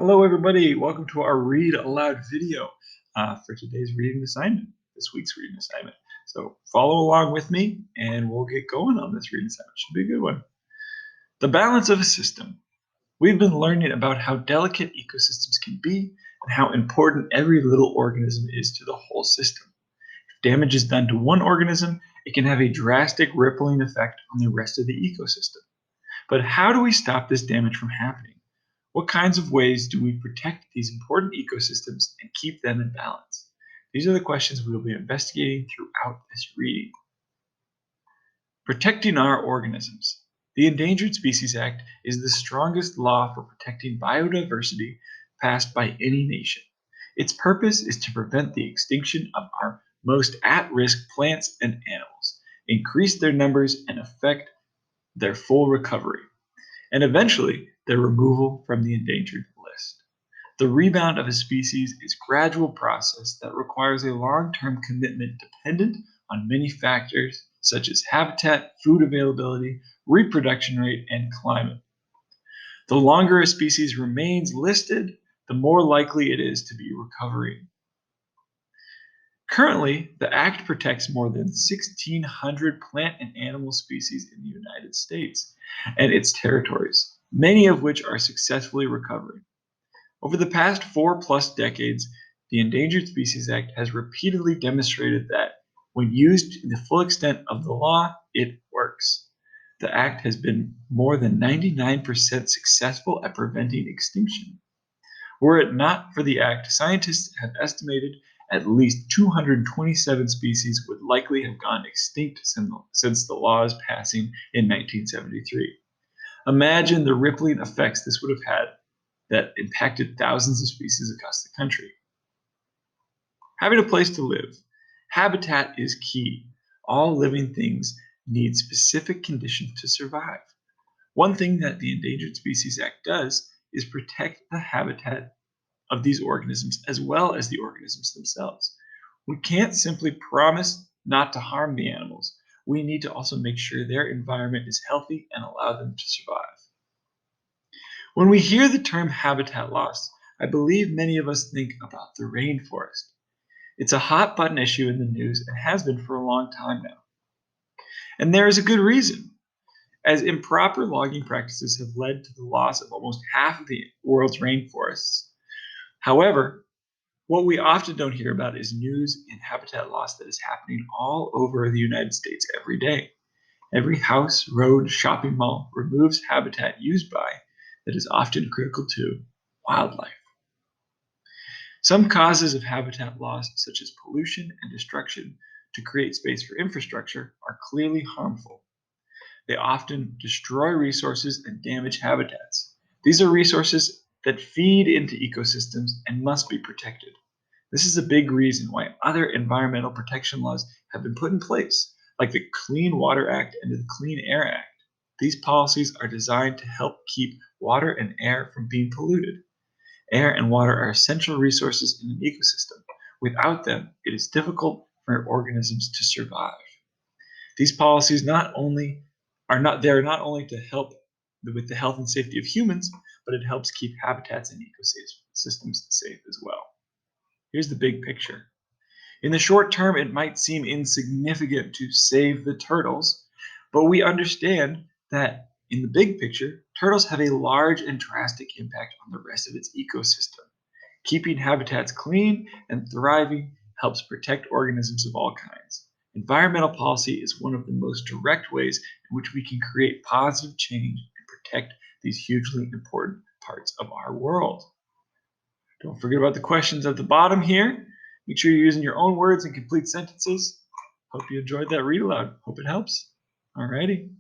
Hello, everybody. Welcome to our Read Aloud video for today's reading assignment, this week's reading assignment. So follow along with me and we'll get going on this reading assignment. Should be a good one. The balance of a system. We've been learning about how delicate ecosystems can be and how important every little organism is to the whole system. If damage is done to one organism, it can have a drastic rippling effect on the rest of the ecosystem. But how do we stop this damage from happening? What kinds of ways do we protect these important ecosystems and keep them in balance? These are the questions we will be investigating throughout this reading. Protecting our organisms. The Endangered Species Act is the strongest law for protecting biodiversity passed by any nation. Its purpose is to prevent the extinction of our most at-risk plants and animals, increase their numbers, and affect their full recovery, and eventually their removal from the endangered list. The rebound of a species is a gradual process that requires a long-term commitment dependent on many factors such as habitat, food availability, reproduction rate, and climate. The longer a species remains listed, the more likely it is to be recovering. Currently, the Act protects more than 1,600 plant and animal species in the United States and its territories, many of which are successfully recovering. Over the past 4+ decades, the Endangered Species Act has repeatedly demonstrated that, when used to the full extent of the law, it works. The Act has been more than 99% successful at preventing extinction. Were it not for the Act, scientists have estimated at least 227 species would likely have gone extinct since the law's passing in 1973. Imagine the rippling effects this would have had that impacted thousands of species across the country. Having a place to live. Habitat is key. All living things need specific conditions to survive. One thing that the Endangered Species Act does is protect the habitat of these organisms as well as the organisms themselves. We can't simply promise not to harm the animals. We need to also make sure their environment is healthy and allow them to survive. When we hear the term habitat loss, I believe many of us think about the rainforest. It's a hot button issue in the news and has been for a long time now. And there is a good reason, as improper logging practices have led to the loss of almost half of the world's rainforests. However, what we often don't hear about is news and habitat loss that is happening all over the United States every day. Every house, road, shopping mall removes habitat used by that is often critical to wildlife. Some causes of habitat loss, such as pollution and destruction to create space for infrastructure, are clearly harmful. They often destroy resources and damage habitats. These are resources that feed into ecosystems and must be protected. This is a big reason why other environmental protection laws have been put in place, like the Clean Water Act and the Clean Air Act. These policies are designed to help keep water and air from being polluted. Air and water are essential resources in an ecosystem. Without them, it is difficult for organisms to survive. These policies they're not only to help with the health and safety of humans, but it helps keep habitats and ecosystems safe as well. Here's the big picture. In the short term, it might seem insignificant to save the turtles, but we understand that in the big picture, turtles have a large and drastic impact on the rest of its ecosystem. Keeping habitats clean and thriving helps protect organisms of all kinds. Environmental policy is one of the most direct ways in which we can create positive change and protect these hugely important parts of our world. Don't forget about the questions at the bottom here. Make sure you're using your own words and complete sentences. Hope you enjoyed that read aloud. Hope it helps. Alrighty.